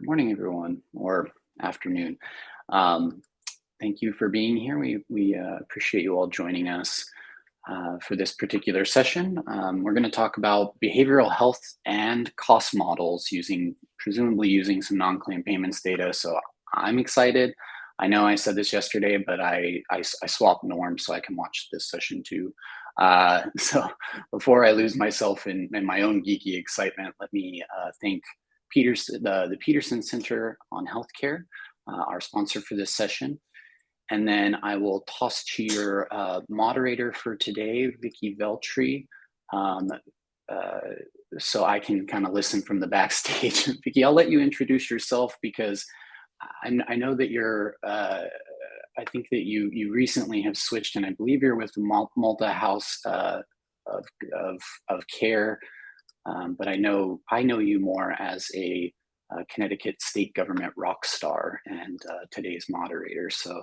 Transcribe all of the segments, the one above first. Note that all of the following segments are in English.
Good morning, everyone, or afternoon. Um, Thank you for being here. We appreciate you all joining us for this particular session. We're going to talk about behavioral health and cost models presumably using some non-claim payments data. So I'm excited. I know I said this yesterday, but I swapped norms so I can watch this session too. So before I lose myself in my own geeky excitement, let me thank the Petersen Center on Healthcare, our sponsor for this session. And then I will toss to your moderator for today, Vicky Veltri, so I can kind of listen from the backstage. Vicky, I'll let you introduce yourself because I know that I think that you recently have switched, and I believe you're with Malta House of Care. But I know you more as a Connecticut state government rock star and today's moderator. So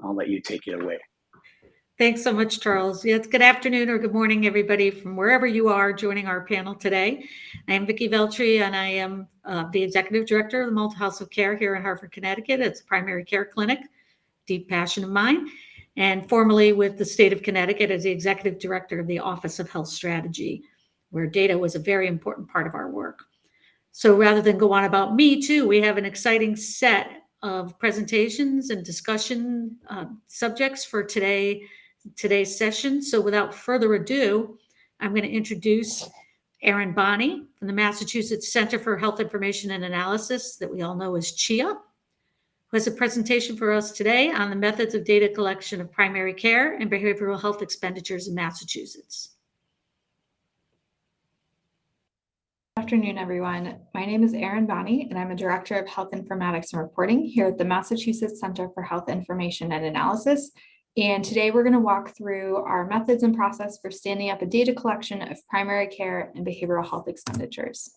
I'll let you take it away. Thanks so much, Charles. Yes, good afternoon or good morning, everybody, from wherever you are joining our panel today. I am Vicky Veltri, and I am the Executive Director of the Malta House of Care here in Hartford, Connecticut. It's a primary care clinic, deep passion of mine, and formerly with the state of Connecticut as the Executive Director of the Office of Health Strategy, where data was a very important part of our work. So rather than go on about me too, we have an exciting set of presentations and discussion subjects for today's session. So without further ado, I'm going to introduce Erin Bonney from the Massachusetts Center for Health Information and Analysis, that we all know as CHIA, who has a presentation for us today on the methods of data collection of primary care and behavioral health expenditures in Massachusetts. Good afternoon, everyone. My name is Erin Bonney, and I'm a Director of Health Informatics and Reporting here at the Massachusetts Center for Health Information and Analysis. And today we're going to walk through our methods and process for standing up a data collection of primary care and behavioral health expenditures.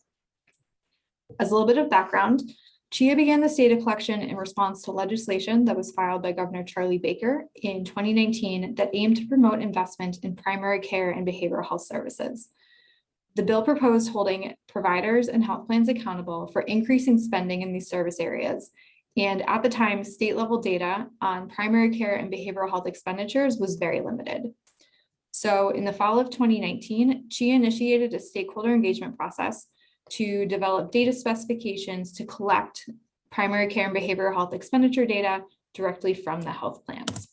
As a little bit of background, CHIA began this data collection in response to legislation that was filed by Governor Charlie Baker in 2019 that aimed to promote investment in primary care and behavioral health services. The bill proposed holding providers and health plans accountable for increasing spending in these service areas. And at the time, state-level data on primary care and behavioral health expenditures was very limited. So in the fall of 2019, CHIA initiated a stakeholder engagement process to develop data specifications to collect primary care and behavioral health expenditure data directly from the health plans.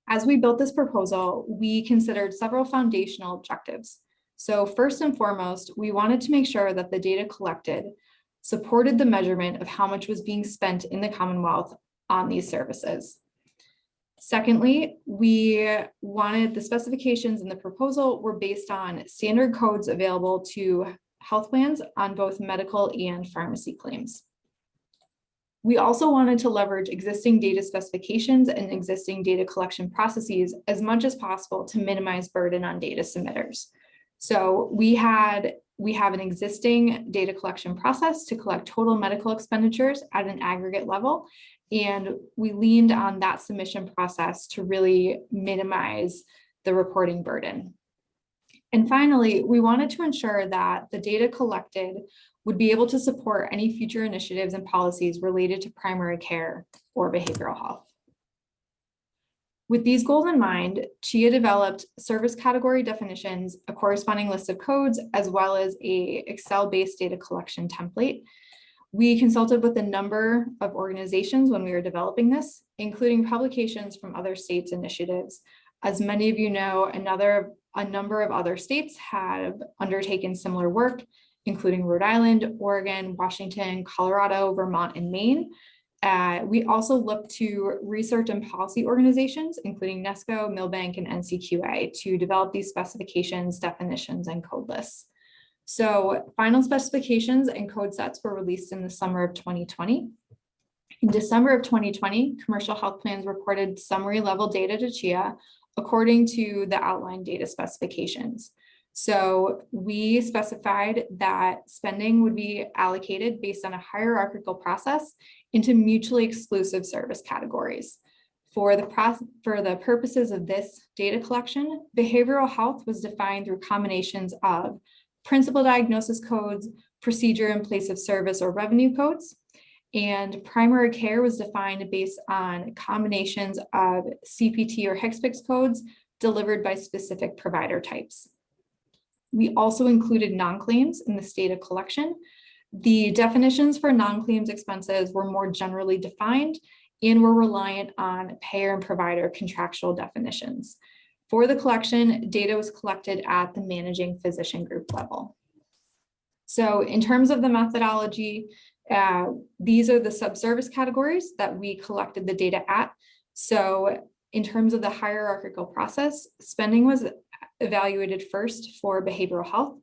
As we built this proposal, we considered several foundational objectives. So first and foremost, we wanted to make sure that the data collected supported the measurement of how much was being spent in the Commonwealth on these services. Secondly, we wanted the specifications in the proposal were based on standard codes available to health plans on both medical and pharmacy claims. We also wanted to leverage existing data specifications and existing data collection processes as much as possible to minimize burden on data submitters. So we have an existing data collection process to collect total medical expenditures at an aggregate level, and we leaned on that submission process to really minimize the reporting burden. And finally, we wanted to ensure that the data collected would be able to support any future initiatives and policies related to primary care or behavioral health. With these goals in mind, CHIA developed service category definitions, a corresponding list of codes, as well as an Excel-based data collection template. We consulted with a number of organizations when we were developing this, including publications from other states' initiatives. As many of you know, a number of other states have undertaken similar work, including Rhode Island, Oregon, Washington, Colorado, Vermont, and Maine. We also look to research and policy organizations, including NESCO, Milbank, and NCQA, to develop these specifications, definitions, and code lists. So final specifications and code sets were released in the summer of 2020. In December of 2020, commercial health plans reported summary level data to CHIA according to the outlined data specifications. So we specified that spending would be allocated based on a hierarchical process into mutually exclusive service categories. For the purposes of this data collection, behavioral health was defined through combinations of principal diagnosis codes, procedure in place of service or revenue codes. And primary care was defined based on combinations of CPT or HCPCS codes delivered by specific provider types. We also included non-claims in this data collection. The definitions for non-claims expenses were more generally defined and were reliant on payer and provider contractual definitions. For the collection, data was collected at the managing physician group level. So in terms of the methodology, these are the subservice categories that we collected the data at. So in terms of the hierarchical process, spending was evaluated first for behavioral health.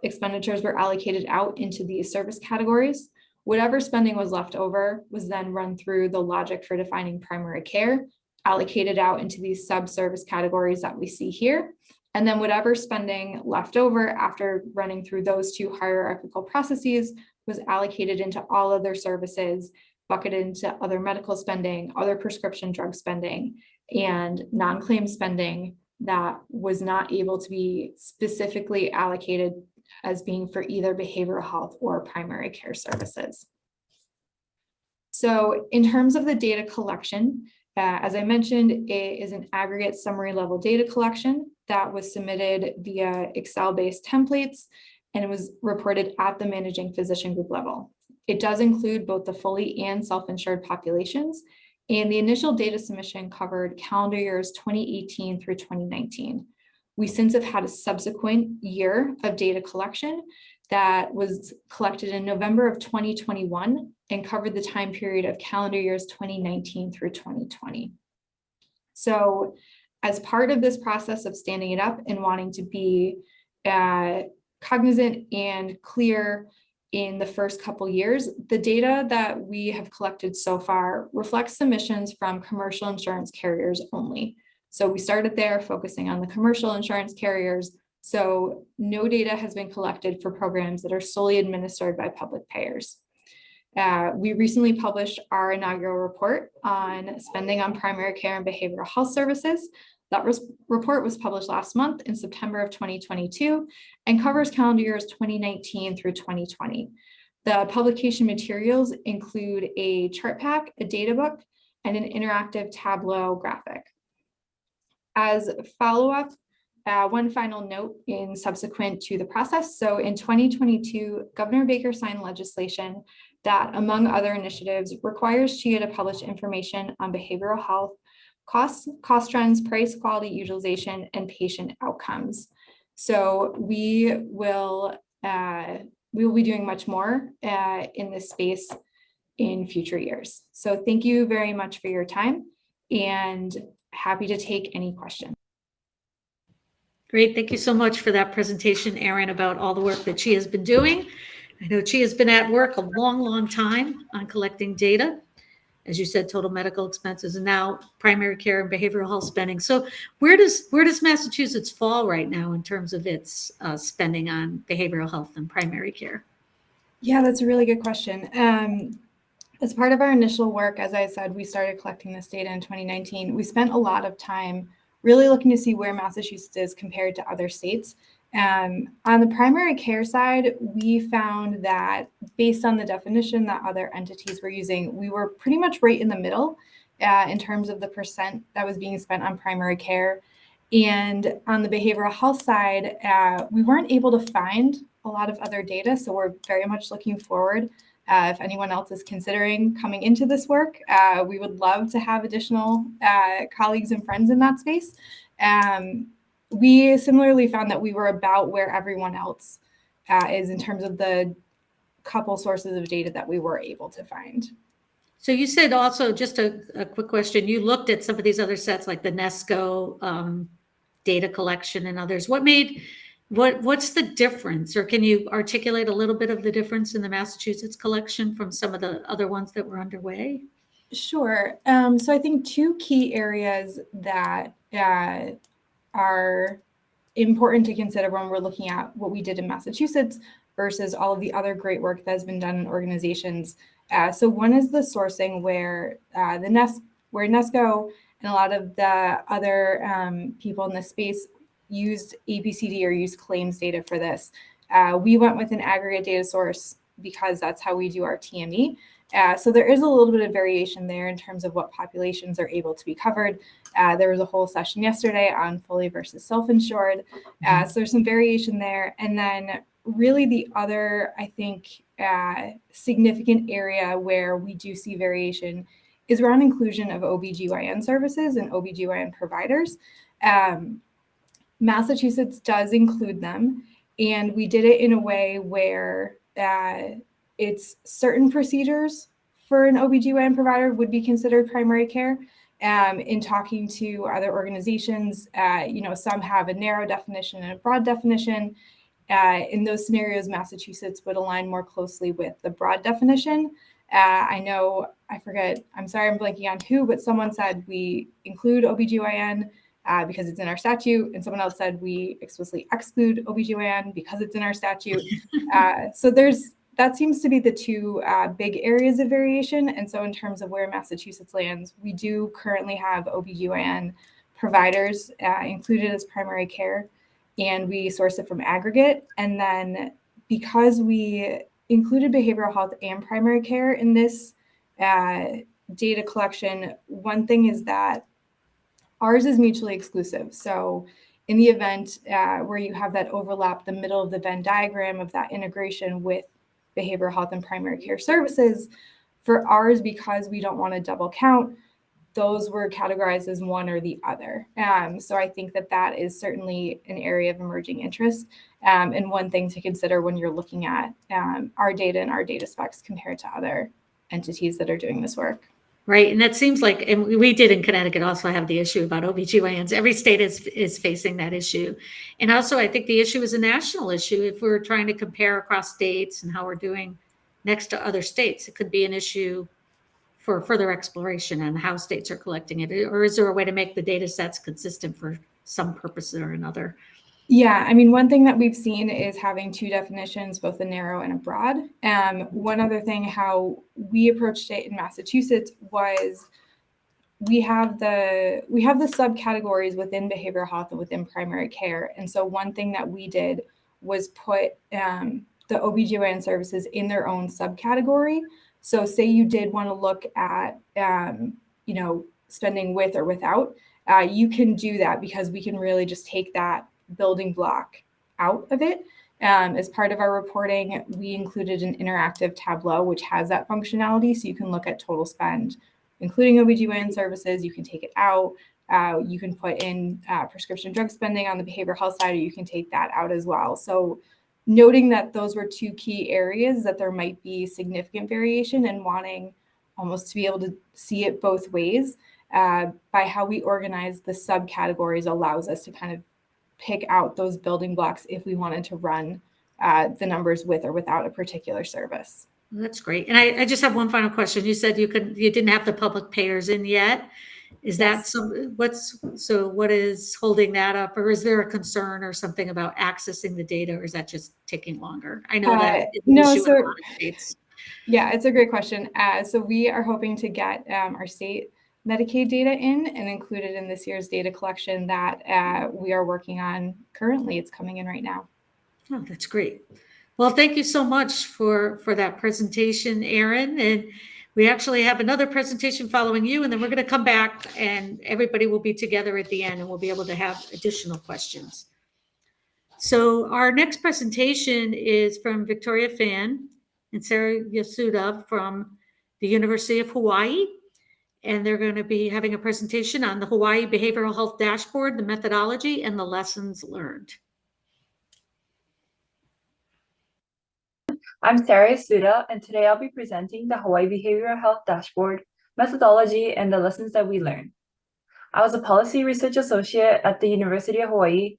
Expenditures were allocated out into these service categories. Whatever spending was left over was then run through the logic for defining primary care, allocated out into these sub-service categories that we see here. And then whatever spending left over after running through those two hierarchical processes was allocated into all other services, bucketed into other medical spending, other prescription drug spending, and non-claim spending that was not able to be specifically allocated as being for either behavioral health or primary care services. So in terms of the data collection, as I mentioned, it is an aggregate summary level data collection that was submitted via Excel-based templates, and it was reported at the managing physician group level. It does include both the fully and self-insured populations, and the initial data submission covered calendar years 2018 through 2019. We since have had a subsequent year of data collection that was collected in November of 2021 and covered the time period of calendar years 2019 through 2020. So as part of this process of standing it up and wanting to be cognizant and clear in the first couple years, the data that we have collected so far reflects submissions from commercial insurance carriers only. So we started there focusing on the commercial insurance carriers. So no data has been collected for programs that are solely administered by public payers. We recently published our inaugural report on spending on primary care and behavioral health services. That report was published last month in September of 2022 and covers calendar years 2019 through 2020. The publication materials include a chart pack, a data book, and an interactive Tableau graphic. As follow-up, one final note in subsequent to the process. So in 2022, Governor Baker signed legislation that, among other initiatives, requires CHIA to publish information on behavioral health, cost trends, price, quality, utilization, and patient outcomes. So we will be doing much more in this space in future years. So thank you very much for your time, and happy to take any questions. Great. Thank you so much for that presentation, Erin, about all the work that CHIA has been doing. I know CHIA has been at work a long, long time on collecting data. As you said, total medical expenses, and now primary care and behavioral health spending. So where does Massachusetts fall right now in terms of its spending on behavioral health and primary care? Yeah, that's a really good question. As part of our initial work, as I said, we started collecting this data in 2019. We spent a lot of time really looking to see where Massachusetts is compared to other states. On the primary care side, we found that based on the definition that other entities were using, we were pretty much right in the middle in terms of the percent that was being spent on primary care. And on the behavioral health side, we weren't able to find a lot of other data. So we're very much looking forward. If anyone else is considering coming into this work, we would love to have additional colleagues and friends in that space. We similarly found that we were about where everyone else is in terms of the couple sources of data that we were able to find. So you said also, just a quick question, you looked at some of these other sets like the NESCO data collection and others. What's the difference, or can you articulate a little bit of the difference in the Massachusetts collection from some of the other ones that were underway? Sure. So I think two key areas that are important to consider when we're looking at what we did in Massachusetts versus all of the other great work that has been done in organizations. So one is the sourcing where NESCO and a lot of the other people in this space used ABCD or used claims data for this. We went with an aggregate data source because that's how we do our TME. So there is a little bit of variation there in terms of what populations are able to be covered. There was a whole session yesterday on fully versus self-insured. So there's some variation there. And then really the other, I think, significant area where we do see variation is around inclusion of OBGYN services and OBGYN providers. Massachusetts does include them, and we did it in a way where it's certain procedures for an OBGYN provider would be considered primary care. In talking to other organizations, some have a narrow definition and a broad definition. In those scenarios, Massachusetts would align more closely with the broad definition. I'm sorry, I'm blanking on who, but someone said we include OBGYN because it's in our statute, and someone else said we explicitly exclude OBGYN because it's in our statute. So that seems to be the two big areas of variation. And so in terms of where Massachusetts lands, we do currently have OBGYN providers included as primary care, and we source it from aggregate. And then because we included behavioral health and primary care in this data collection, one thing is that ours is mutually exclusive. So in the event where you have that overlap, the middle of the Venn diagram of that integration with behavioral health and primary care services, for ours, because we don't want to double count, those were categorized as one or the other. So I think that is certainly an area of emerging interest, and one thing to consider when you're looking at our data and our data specs compared to other entities that are doing this work. Right. And that seems like, and we did in Connecticut also have the issue about OBGYNs. Every state is facing that issue. And also, I think the issue is a national issue. If we're trying to compare across states and how we're doing next to other states, it could be an issue for further exploration on how states are collecting it. Or is there a way to make the data sets consistent for some purpose or another? Yeah, I mean, one thing that we've seen is having two definitions, both a narrow and a broad. One other thing, how we approached it in Massachusetts was we have the subcategories within behavioral health and within primary care. And so one thing that we did was put the OBGYN services in their own subcategory. So say you did want to look at, spending with or without, you can do that because we can really just take that building block out of it. As part of our reporting, we included an interactive tableau, which has that functionality. So you can look at total spend, including OBGYN services. You can take it out. You can put in prescription drug spending on the behavioral health side, or you can take that out as well. So noting that those were two key areas that there might be significant variation, and wanting almost to be able to see it both ways by how we organize the subcategories allows us to kind of pick out those building blocks if we wanted to run the numbers with or without a particular service. That's great. And I just have one final question. You said you didn't have the public payers in yet. Is Yes. that what is holding that up, or is there a concern or something about accessing the data, or is that just taking longer? I know that it's an issue in a lot of states. Yeah, it's a great question. So we are hoping to get our state Medicaid data in and include it in this year's data collection that we are working on currently. It's coming in right now. Oh, that's great. Well, thank you so much for that presentation, Erin. And we actually have another presentation following you, and then we're going to come back and everybody will be together at the end and we'll be able to have additional questions. So our next presentation is from Victoria Fan and Sarah Yasuda from the University of Hawaii. And they're going to be having a presentation on the Hawaii Behavioral Health Dashboard, the methodology, and the lessons learned. I'm Sarah Yasuda, and today I'll be presenting the Hawaii Behavioral Health Dashboard, methodology, and the lessons that we learned. I was a policy research associate at the University of Hawaii,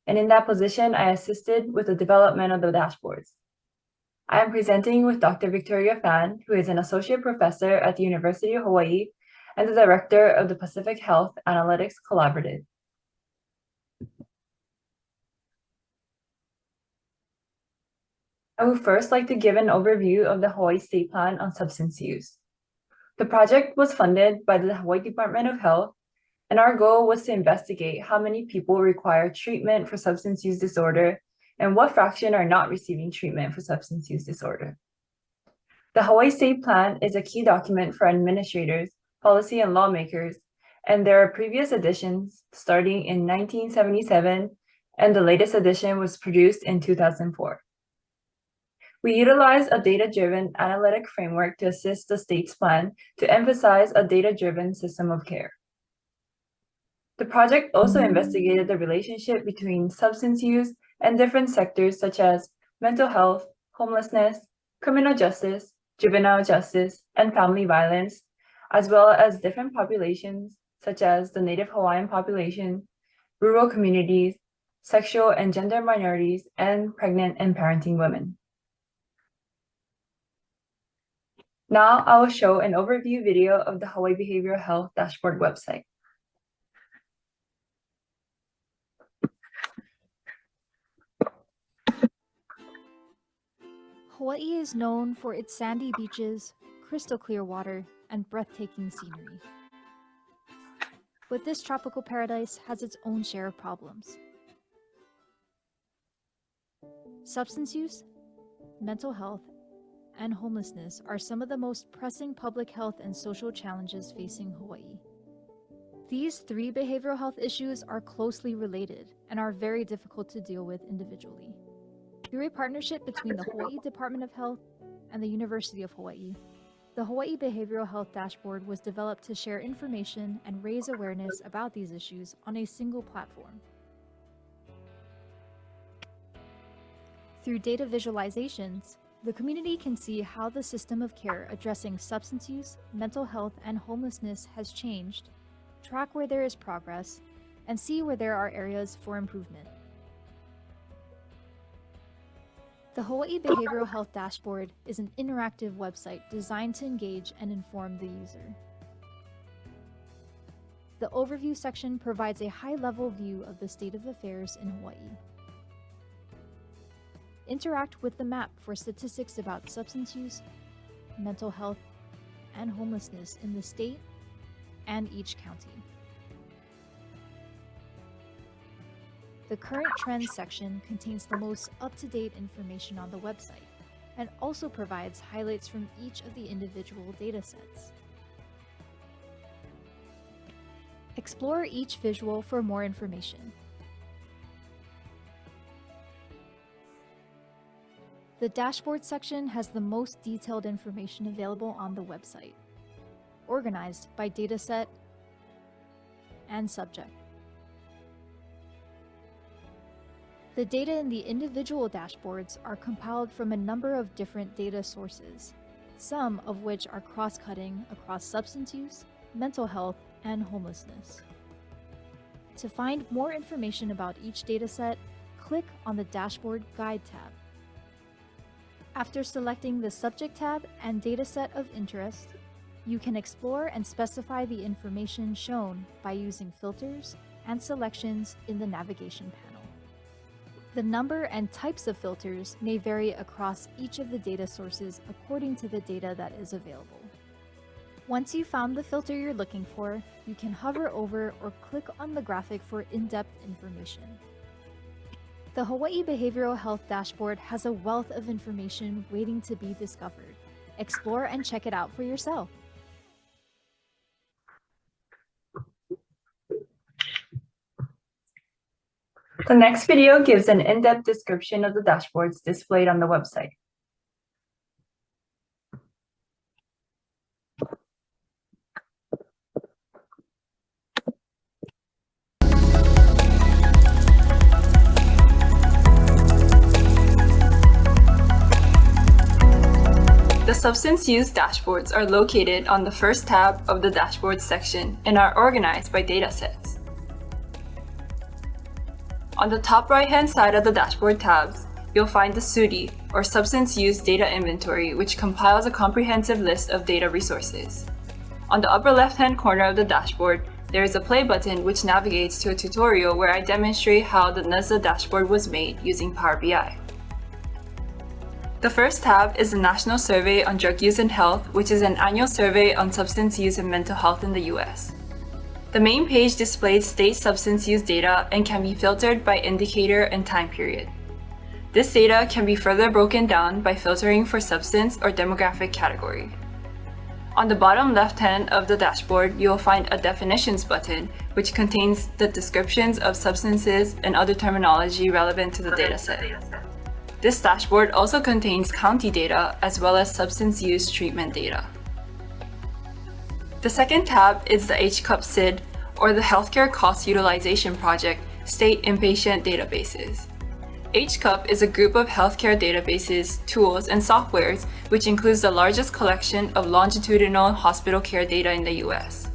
and in that position, I assisted with the development of the dashboards. I am presenting with Dr. Victoria Fan, who is an associate professor at the University of Hawaii and the director of the Pacific Health Analytics Collaborative. I would first like to give an overview of the Hawaii State Plan on Substance Use. The project was funded by the Hawaii Department of Health, and our goal was to investigate how many people require treatment for substance use disorder and what fraction are not receiving treatment for substance use disorder. The Hawaii State Plan is a key document for administrators, policy and lawmakers, and there are previous editions starting in 1977, and the latest edition was produced in 2004. We utilize a data-driven analytic framework to assist the state's plan to emphasize a data-driven system of care. The project also investigated the relationship between substance use and different sectors such as mental health, homelessness, criminal justice, juvenile justice, and family violence, as well as different populations such as the Native Hawaiian population, rural communities, sexual and gender minorities, and pregnant and parenting women. Now I will show an overview video of the Hawaii Behavioral Health Dashboard website. Hawaii is known for its sandy beaches, crystal clear water, and breathtaking scenery. But this tropical paradise has its own share of problems. Substance use, mental health, and homelessness are some of the most pressing public health and social challenges facing Hawaii. These three behavioral health issues are closely related and are very difficult to deal with individually. Through a partnership between the Hawaii Department of Health and the University of Hawaii, the Hawaii Behavioral Health Dashboard was developed to share information and raise awareness about these issues on a single platform. Through data visualizations, the community can see how the system of care addressing substance use, mental health, and homelessness has changed, track where there is progress, and see where there are areas for improvement. The Hawaii Behavioral Health Dashboard is an interactive website designed to engage and inform the user. The overview section provides a high-level view of the state of affairs in Hawaii. Interact with the map for statistics about substance use, mental health, and homelessness in the state and each county. The current trends section contains the most up-to-date information on the website and also provides highlights from each of the individual datasets. Explore each visual for more information. The dashboard section has the most detailed information available on the website, organized by dataset and subject. The data in the individual dashboards are compiled from a number of different data sources, some of which are cross-cutting across substance use, mental health, and homelessness. To find more information about each dataset, click on the Dashboard Guide tab. After selecting the Subject tab and Dataset of Interest, you can explore and specify the information shown by using filters and selections in the navigation panel. The number and types of filters may vary across each of the data sources according to the data that is available. Once you've found the filter you're looking for, you can hover over or click on the graphic for in-depth information. The Hawaii Behavioral Health Dashboard has a wealth of information waiting to be discovered. Explore and check it out for yourself. The next video gives an in-depth description of the dashboards displayed on the website. The substance use dashboards are located on the first tab of the dashboard section and are organized by datasets. On the top right-hand side of the dashboard tabs, you'll find the SUDI, or Substance Use Data Inventory, which compiles a comprehensive list of data resources. On the upper left-hand corner of the dashboard, there is a play button which navigates to a tutorial where I demonstrate how the NSDA dashboard was made using Power BI. The first tab is the National Survey on Drug Use and Health, which is an annual survey on substance use and mental health in the US. The main page displays state substance use data and can be filtered by indicator and time period. This data can be further broken down by filtering for substance or demographic category. On the bottom left hand of the dashboard, you will find a definitions button, which contains the descriptions of substances and other terminology relevant to the dataset. This dashboard also contains county data as well as substance use treatment data. The second tab is the HCUP SID, or the Healthcare Cost Utilization Project State Inpatient Databases. HCUP is a group of healthcare databases, tools, and softwares which includes the largest collection of longitudinal hospital care data in the US.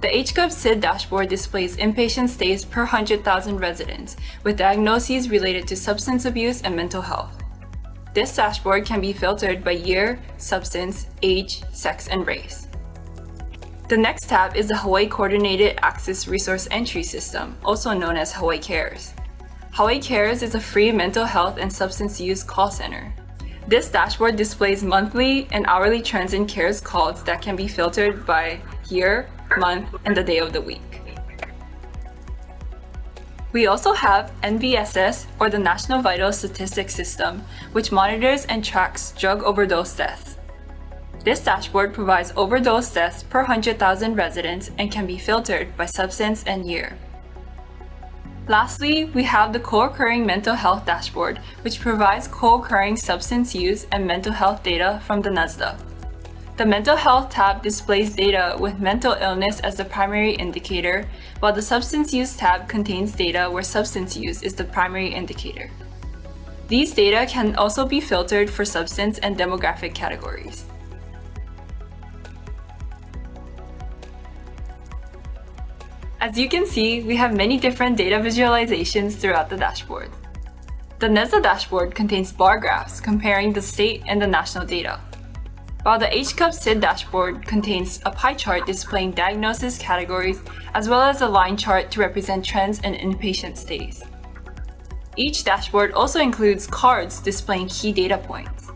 The HCUP SID dashboard displays inpatient stays per 100,000 residents with diagnoses related to substance abuse and mental health. This dashboard can be filtered by year, substance, age, sex, and race. The next tab is the Hawaii Coordinated Access Resource Entry System, also known as Hawaii Cares. Hawaii Cares is a free mental health and substance use call center. This dashboard displays monthly and hourly trends in CARES calls that can be filtered by year, month, and the day of the week. We also have NVSS, or the National Vital Statistics System, which monitors and tracks drug overdose deaths. This dashboard provides overdose deaths per 100,000 residents and can be filtered by substance and year. Lastly, we have the co-occurring mental health dashboard, which provides co-occurring substance use and mental health data from the NSDA. The mental health tab displays data with mental illness as the primary indicator, while the substance use tab contains data where substance use is the primary indicator. These data can also be filtered for substance and demographic categories. As you can see, we have many different data visualizations throughout the dashboard. The NSDA dashboard contains bar graphs comparing the state and the national data, while the HCUP SID dashboard contains a pie chart displaying diagnosis categories as well as a line chart to represent trends in inpatient stays. Each dashboard also includes cards displaying key data points.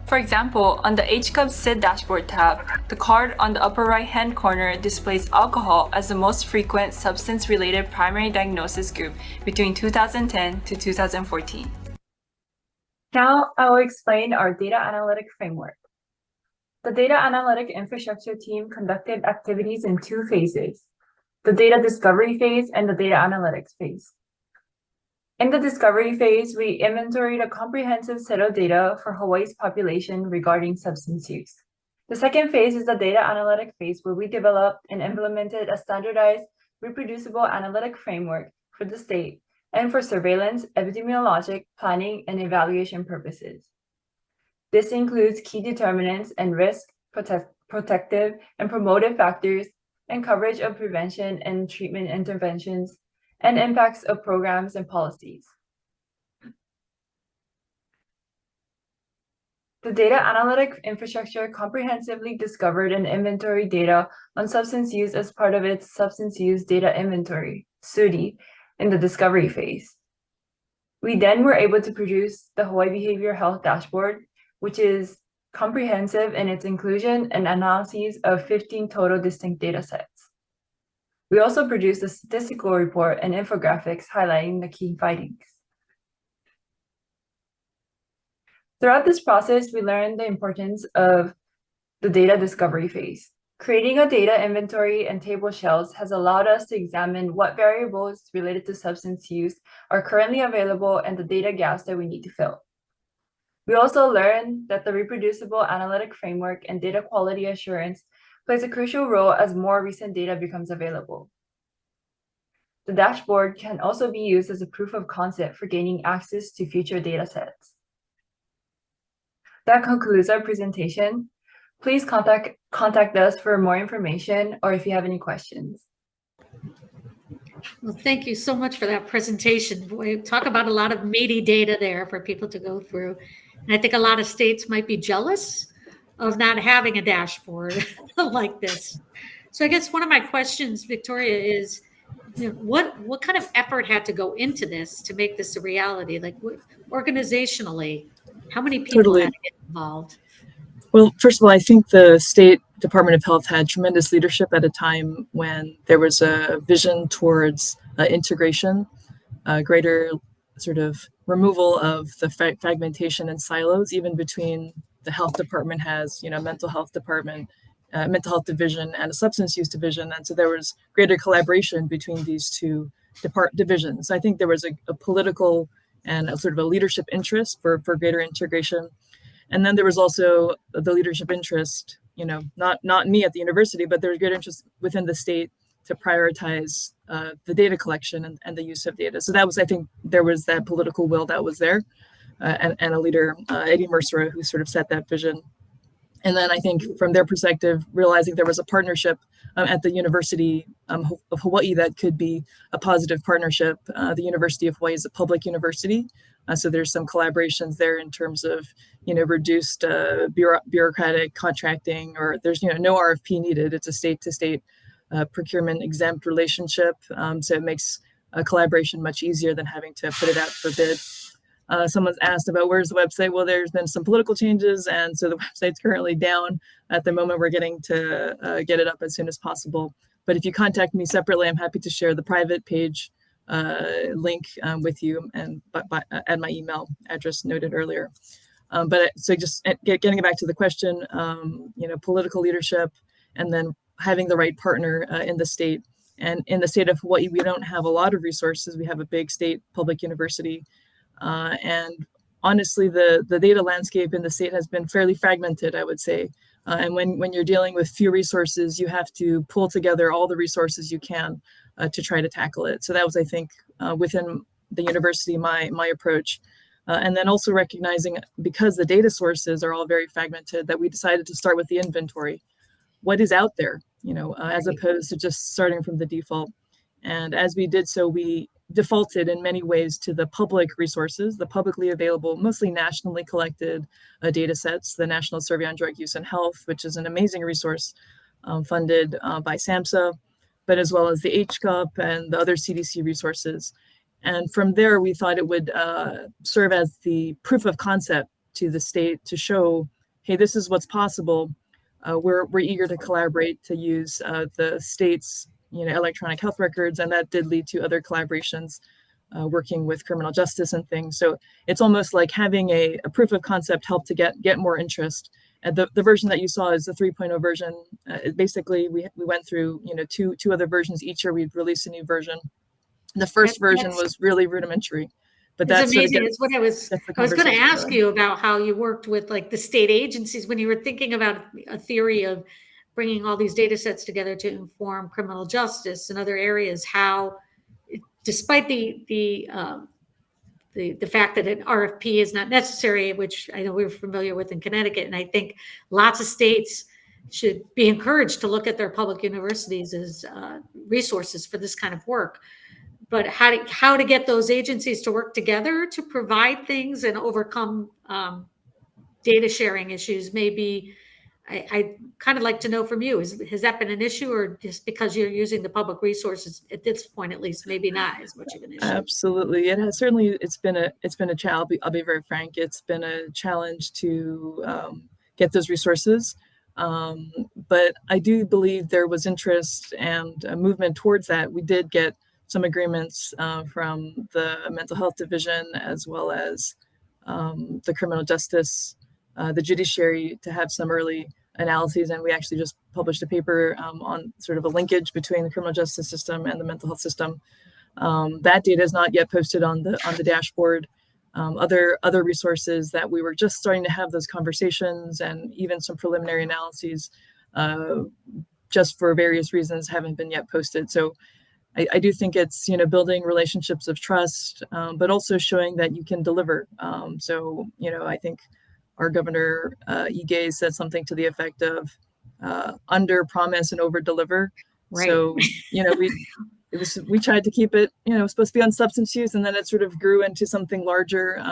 For example, on the HCUP SID dashboard tab, the card on the upper right-hand corner displays alcohol as the most frequent substance-related primary diagnosis group between 2010 to 2014. Now, I will explain our data analytic framework. The data analytic infrastructure team conducted activities in two phases, the data discovery phase and the data analytics phase. In the discovery phase, we inventoried a comprehensive set of data for Hawaii's population regarding substance use. The second phase is the data analytic phase, where we developed and implemented a standardized, reproducible analytic framework for the state and for surveillance, epidemiologic, planning, and evaluation purposes. This includes key determinants and risk, protective, and promotive factors, and coverage of prevention and treatment interventions, and impacts of programs and policies. The data analytic infrastructure comprehensively discovered and inventoried data on substance use as part of its Substance Use Data Inventory, SUDI, in the discovery phase. We then were able to produce the Hawaii Behavioral Health Dashboard, which is comprehensive in its inclusion and analyses of 15 total distinct data sets. We also produced a statistical report and infographics highlighting the key findings. Throughout this process, we learned the importance of the data discovery phase. Creating a data inventory and table shells has allowed us to examine what variables related to substance use are currently available and the data gaps that we need to fill. We also learned that the reproducible analytic framework and data quality assurance plays a crucial role as more recent data becomes available. The dashboard can also be used as a proof of concept for gaining access to future data sets. That concludes our presentation. Please contact us for more information or if you have any questions. Well, thank you so much for that presentation. We talk about a lot of meaty data there for people to go through. And I think a lot of states might be jealous of not having a dashboard like this. So I guess one of my questions, Victoria, is, you know, what kind of effort had to go into this to make this a reality? Like, organizationally, how many people had to get involved? Well, first of all, I think the State Department of Health had tremendous leadership at a time when there was a vision towards integration, greater sort of removal of the fragmentation and silos, even between the health department has, mental health department, mental health division, and a substance use division. And so there was greater collaboration between these two divisions. I think there was a political and a sort of a leadership interest for greater integration. And then there was also the leadership interest, not me at the university, but there was great interest within the state to prioritize the data collection and the use of data. So that was, I think, there was that political will that was there, and a leader, Eddie Mercer, who sort of set that vision. And then I think from their perspective, realizing there was a partnership at the University of Hawaii that could be a positive partnership. The University of Hawaii is a public university, so there's some collaborations there in terms of, reduced bureaucratic contracting, or there's, no RFP needed. It's a state-to-state procurement exempt relationship, so it makes a collaboration much easier than having to put it out for bid. Someone's asked about where's the website. Well, there's been some political changes, and so the website's currently down at the moment. We're getting to get it up as soon as possible. But if you contact me separately, I'm happy to share the private page link with you, and at my email address noted earlier. But so just getting back to the question, political leadership, and then having the right partner in the state. And in the state of Hawaii, we don't have a lot of resources. We have a big state public university. And honestly, the data landscape in the state has been fairly fragmented, I would say. And when you're dealing with few resources, you have to pull together all the resources you can to try to tackle it. So that was, I think, within the university, my approach. And then also recognizing, because the data sources are all very fragmented, that we decided to start with the inventory. What is out there, as opposed to just starting from the default. And as we did so, we defaulted in many ways to the public resources, the publicly available, mostly nationally collected data sets, the National Survey on Drug Use and Health, which is an amazing resource funded by SAMHSA, but as well as the HCUP and the other CDC resources. And from there, we thought it would serve as the proof of concept to the state to show, hey, this is what's possible. We're eager to collaborate to use the state's electronic health records, and that did lead to other collaborations working with criminal justice and things. So it's almost like having a proof of concept helped to get more interest. And the version that you saw is the 3.0 version. Basically, we went through two other versions each year. We'd release a new version. The first version was really rudimentary. But that's amazing. It's what I was going to ask you about, how you worked with like the state agencies when you were thinking about a theory of bringing all these data sets together to inform criminal justice and other areas. How, despite the fact that an RFP is not necessary, which I know we're familiar with in Connecticut, and I think lots of states should be encouraged to look at their public universities as resources for this kind of work. But how to get those agencies to work together to provide things and overcome data sharing issues, maybe I kind of like to know from you, has that been an issue, or just because you're using the public resources at this point, at least, maybe not as much of an issue? Absolutely. It has certainly, it's been a challenge. I'll be very frank. It's been a challenge to get those resources. But I do believe there was interest and a movement towards that. We did get some agreements from the mental health division, as well as the criminal justice, the judiciary, to have some early analyses. And we actually just published a paper on sort of a linkage between the criminal justice system and the mental health system. That data is not yet posted on the dashboard. Other resources that we were just starting to have those conversations, and even some preliminary analyses, just for various reasons, haven't been yet posted. So I do think it's, building relationships of trust, but also showing that you can deliver. So, I think our governor, Ige, said something to the effect of under promise and over deliver. Right. So, we tried to keep it, it was supposed to be on substance use, and then it sort of grew into something larger,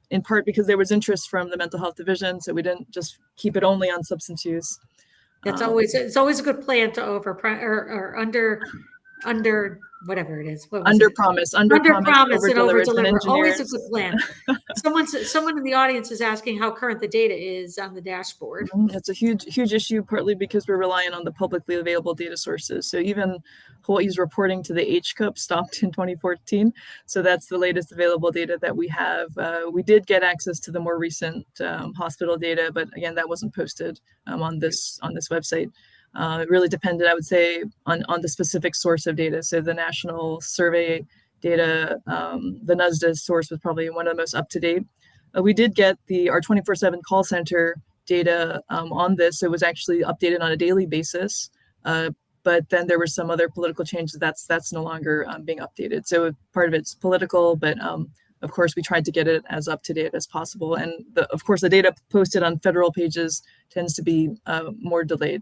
in part because there was interest from the mental health division. So we didn't just keep it only on substance use. It's always a good plan to over or under under whatever it is. What was Under it? promise, Under promise over and over deliver. deliver. Always a good plan. Someone in the audience is asking how current the data is on the dashboard. It's a huge issue, partly because we're relying on the publicly available data sources. So even Hawaii's reporting to the HCUP stopped in 2014. So that's the latest available data that we have. We did get access to the more recent hospital data, but again, that wasn't posted on this website. It really depended, I would say, on the specific source of data. So the national survey data, the NUSDA source was probably one of the most up-to-date. We did get our 24/7 call center data on this. It was actually updated on a daily basis, but then there were some other political changes that's no longer being updated. So part of it's political, but of course we tried to get it as up to date as possible. And of course the data posted on federal pages tends to be more delayed.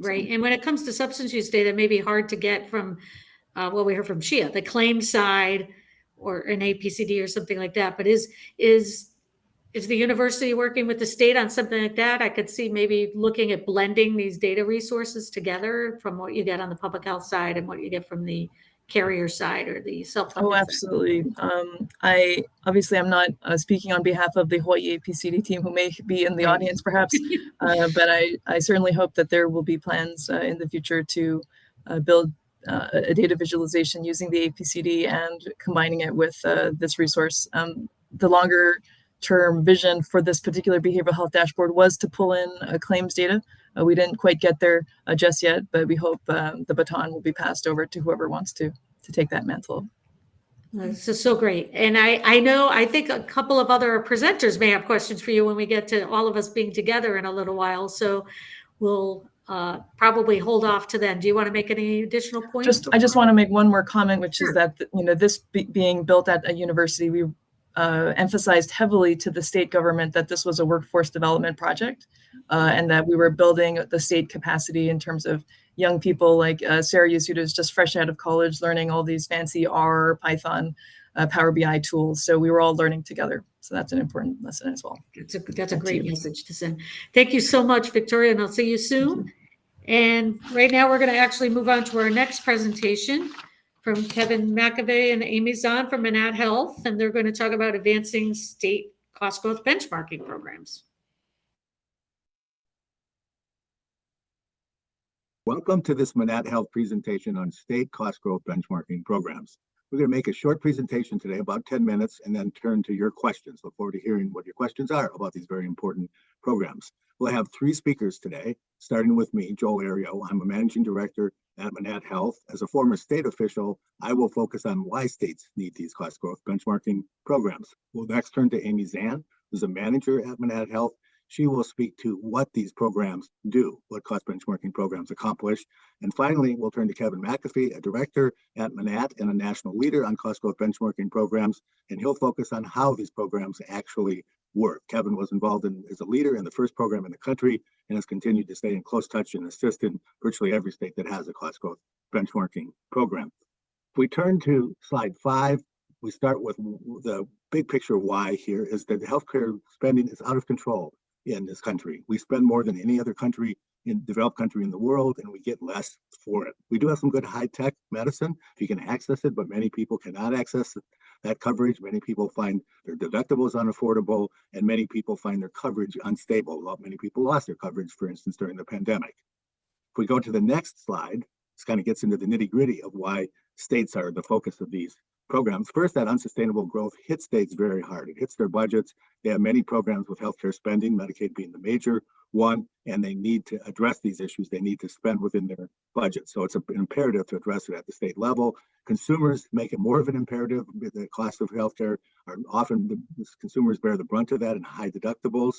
Right. And when it comes to substance use data, it may be hard to get from what we heard from CHIA, the claim side or an APCD or something like that. But is the university working with the state on something like that? I could see maybe looking at blending these data resources together from what you get on the public health side and what you get from the carrier side or the self-funded side. Absolutely. I'm not speaking on behalf of the Hawaii APCD team, who may be in the audience perhaps, but I certainly hope that there will be plans in the future to build a data visualization using the APCD and combining it with this resource. The longer term vision for this particular behavioral health dashboard was to pull in claims data. We didn't quite get there just yet, but we hope the baton will be passed over to whoever wants to take that mantle. This is so great. And I think a couple of other presenters may have questions for you when we get to all of us being together in a little while. So we'll probably hold off to then. Do you want to make any additional points? I just want to make one more comment, which is that, this being built at a university, we emphasized heavily to the state government that this was a workforce development project, and that we were building the state capacity in terms of young people like Sarah Yasuda is just fresh out of college, learning all these fancy R, Python, Power BI tools. So we were all learning together. So that's an important lesson as well. That's a great message to send. Thank you so much, Victoria, and I'll see you soon. And right now we're going to actually move on to our next presentation from Kevin McAvey and Amy Zhan from Manatt Health, and they're going to talk about advancing state cost growth benchmarking programs. Welcome to this Manatt Health presentation on state cost growth benchmarking programs. We're going to make a short presentation today, about 10 minutes, and then turn to your questions. Look forward to hearing what your questions are about these very important programs. We'll have 3 speakers today, starting with me, Joel Ario. I'm a managing director at Manatt Health. As a former state official, I will focus on why states need these cost growth benchmarking programs. We'll next turn to Amy Zhan, who's a manager at Manatt Health. She will speak to what these programs do, what cost benchmarking programs accomplish. And finally, we'll turn to Kevin McAfee, a director at Manatt and a national leader on cost growth benchmarking programs, and he'll focus on how these programs actually work. Kevin was involved as a leader in the first program in the country and has continued to stay in close touch and assist in virtually every state that has a cost growth benchmarking program. If we turn to slide 5, we start with the big picture why here is that the healthcare spending is out of control in this country. We spend more than any other country in developed country in the world, and we get less for it. We do have some good high-tech medicine if you can access it, but many people cannot access that coverage. Many people find their deductibles unaffordable, and many people find their coverage unstable. Well, many people lost their coverage, for instance, during the pandemic. If we go to the next slide, this kind of gets into the nitty-gritty of why states are the focus of these programs. First, that unsustainable growth hits states very hard. It hits their budgets. They have many programs with healthcare spending, Medicaid being the major one, and they need to address these issues. They need to spend within their budget. So it's an imperative to address it at the state level. Consumers make it more of an imperative. The cost of healthcare are often, the consumers bear the brunt of that and high deductibles.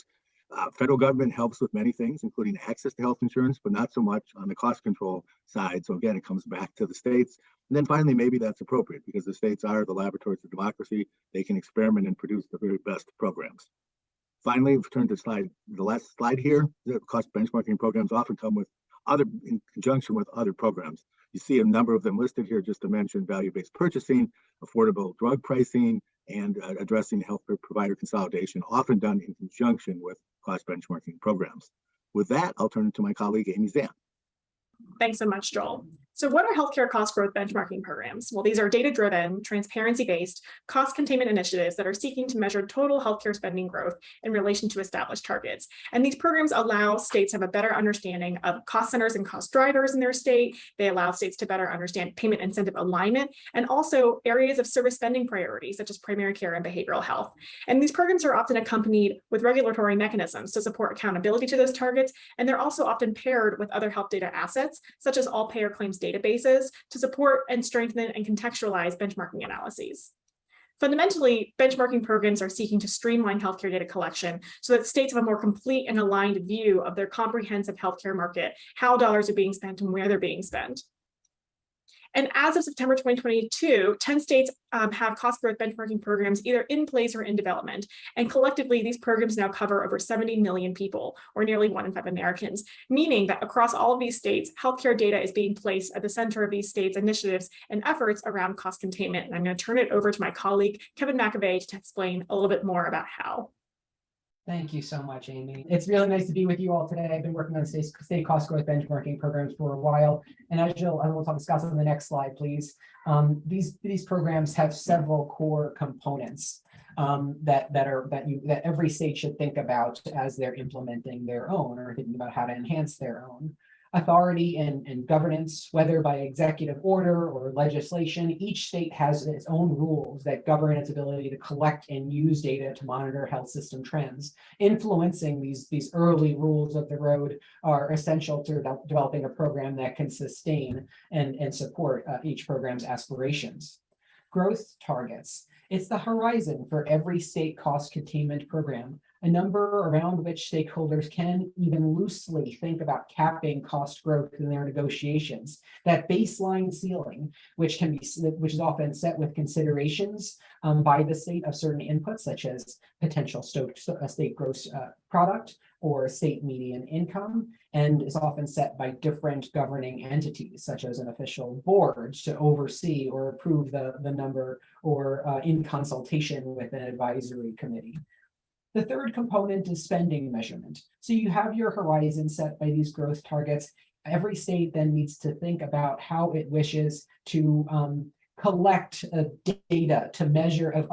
Federal government helps with many things, including access to health insurance, but not so much on the cost control side. So again, it comes back to the states. And then finally, maybe that's appropriate because the states are the laboratories of democracy. They can experiment and produce the very best programs. Finally, we've turned to the last slide here. The cost benchmarking programs often come with in conjunction with other programs. You see a number of them listed here, just to mention value-based purchasing, affordable drug pricing, and addressing healthcare provider consolidation, often done in conjunction with cost benchmarking programs. With that, I'll turn it to my colleague, Amy Zhan. Thanks so much, Joel. So what are healthcare cost growth benchmarking programs? Well, these are data-driven, transparency-based, cost containment initiatives that are seeking to measure total healthcare spending growth in relation to established targets. And these programs allow states to have a better understanding of cost centers and cost drivers in their state. They allow states to better understand payment incentive alignment and also areas of service spending priorities, such as primary care and behavioral health. And these programs are often accompanied with regulatory mechanisms to support accountability to those targets. And they're also often paired with other health data assets, such as all payer claims databases, to support and strengthen and contextualize benchmarking analyses. Fundamentally, benchmarking programs are seeking to streamline healthcare data collection so that states have a more complete and aligned view of their comprehensive healthcare market, how dollars are being spent and where they're being spent. And as of September 2022, 10 states have cost growth benchmarking programs either in place or in development. And collectively, these programs now cover over 70 million people, or nearly 1 in 5 Americans, meaning that across all of these states, healthcare data is being placed at the center of these states' initiatives and efforts around cost containment. And I'm going to turn it over to my colleague, Kevin McAvey, to explain a little bit more about how. Thank you so much, Amy. It's really nice to be with you all today. I've been working on state cost growth benchmarking programs for a while, and as we'll discuss on the next slide, please. These programs have several core components that every state should think about as they're implementing their own or thinking about how to enhance their own. Authority and governance, whether by executive order or legislation, each state has its own rules that govern its ability to collect and use data to monitor health system trends. Influencing these early rules of the road are essential to developing a program that can sustain and support each program's aspirations. Growth targets. It's the horizon for every state cost containment program, a number around which stakeholders can even loosely think about capping cost growth in their negotiations. That baseline ceiling, which is often set with considerations by the state of certain inputs, such as potential state gross product or state median income, and is often set by different governing entities, such as an official board to oversee or approve the number, or in consultation with an advisory committee. The third component is spending measurement. So you have your horizon set by these growth targets. Every state then needs to think about how it wishes to collect data to measure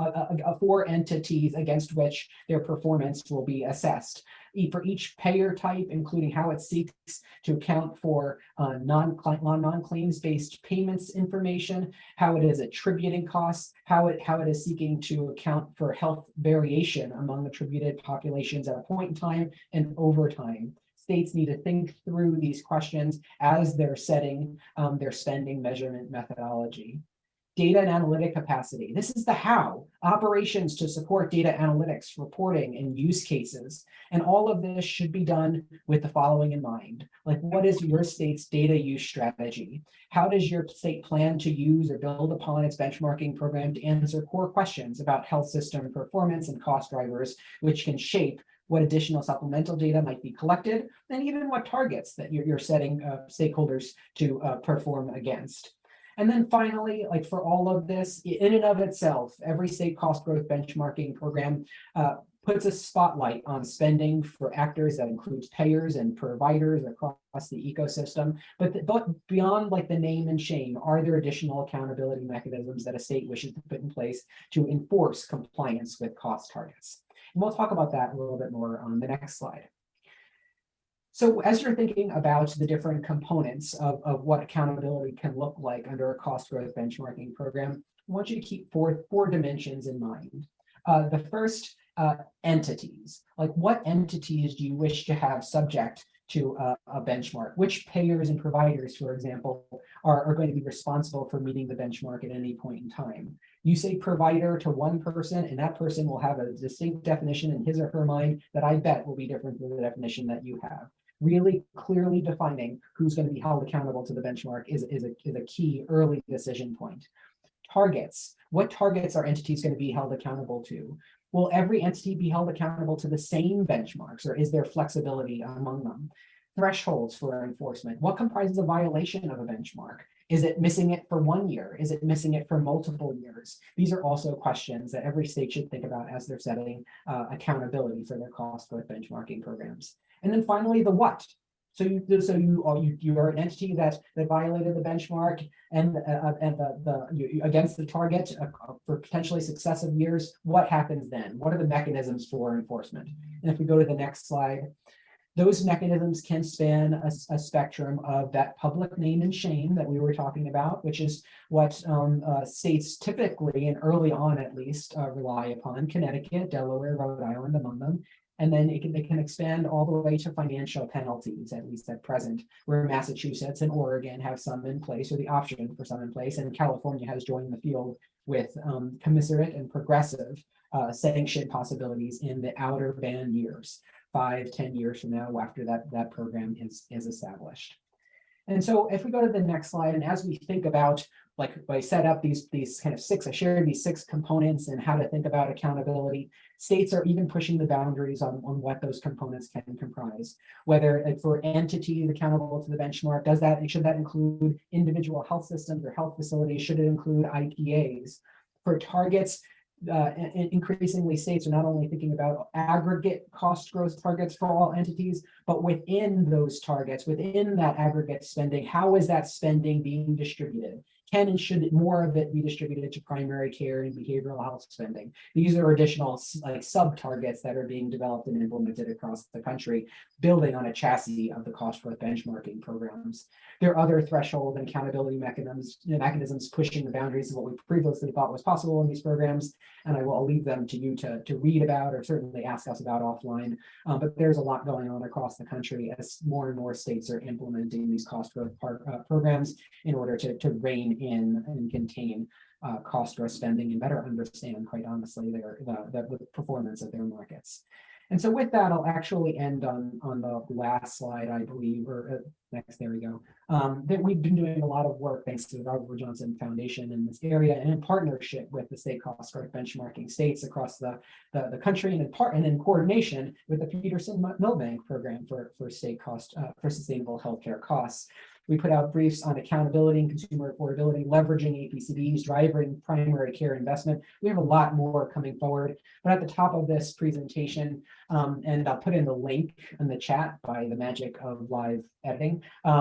for entities against which their performance will be assessed. For each payer type, including how it seeks to account for non-claims-based payments information, how it is attributing costs, how it is seeking to account for health variation among attributed populations at a point in time and over time. States need to think through these questions as they're setting their spending measurement methodology. Data and analytic capacity. This is the how. Operations to support data analytics, reporting, and use cases. And all of this should be done with the following in mind. Like, what is your state's data use strategy? How does your state plan to use or build upon its benchmarking program to answer core questions about health system performance and cost drivers, which can shape what additional supplemental data might be collected, and even what targets that you're setting stakeholders to perform against. And then finally, like for all of this, in and of itself, every state cost growth benchmarking program puts a spotlight on spending for actors that includes payers and providers across the ecosystem. But beyond like the name and shame, are there additional accountability mechanisms that a state wishes to put in place to enforce compliance with cost targets? And we'll talk about that a little bit more on the next slide. So as you're thinking about the different components of what accountability can look like under a cost growth benchmarking program, I want you to keep four dimensions in mind. The first, entities. Like, what entities do you wish to have subject to a benchmark? Which payers and providers, for example, are going to be responsible for meeting the benchmark at any point in time? You say provider to one person, and that person will have a distinct definition in his or her mind that I bet will be different than the definition that you have. Really clearly defining who's going to be held accountable to the benchmark is a key early decision point. Targets. What targets are entities going to be held accountable to? Will every entity be held accountable to the same benchmarks, or is there flexibility among them? Thresholds for enforcement. What comprises a violation of a benchmark? Is it missing it for 1 year? Is it missing it for multiple years? These are also questions that every state should think about as they're setting accountability for their cost growth benchmarking programs. And then finally, the what. So you are an entity that violated the benchmark and against the target for potentially successive years. What happens then? What are the mechanisms for enforcement? And if we go to the next slide, those mechanisms can span a spectrum of that public name and shame that we were talking about, which is what states typically, and early on at least, rely upon. Connecticut, Delaware, Rhode Island among them. And then it can expand all the way to financial penalties, at least at present, where Massachusetts and Oregon have some in place, or the option for some in place, and California has joined the field with commiserate and progressive sanction possibilities in the outer ban years, 5-10 years from now, after that program is established. And so if we go to the next slide, and as we think about, like I set up these kind of I shared these 6 components and how to think about accountability. States are even pushing the boundaries on what those components can comprise. Whether for entities accountable to the benchmark, should that include individual health systems or health facilities? Should it include IPAs? For targets, increasingly states are not only thinking about aggregate cost growth targets for all entities, but within those targets, within that aggregate spending, how is that spending being distributed? Can and should more of it be distributed to primary care and behavioral health spending? These are additional sub-targets that are being developed and implemented across the country, building on a chassis of the cost growth benchmarking programs. There are other threshold and accountability mechanisms pushing the boundaries of what we previously thought was possible in these programs, and I'll leave them to you to read about or certainly ask us about offline. But there's a lot going on across the country as more and more states are implementing these cost growth programs in order to rein in and contain cost growth spending and better understand, quite honestly, the performance of their markets. And so with that, I'll actually end on the last slide, I believe, or next, there we go. That we've been doing a lot of work thanks to the Robert Johnson Foundation in this area, and in partnership with the state cost growth benchmarking states across the country, and in coordination with the Petersen Milbank program for state cost for sustainable healthcare costs. We put out briefs on accountability and consumer affordability, leveraging APCDs, driving primary care investment. We have a lot more coming forward, but at the top of this presentation, and I'll put in the link in the chat by the magic of live editing, the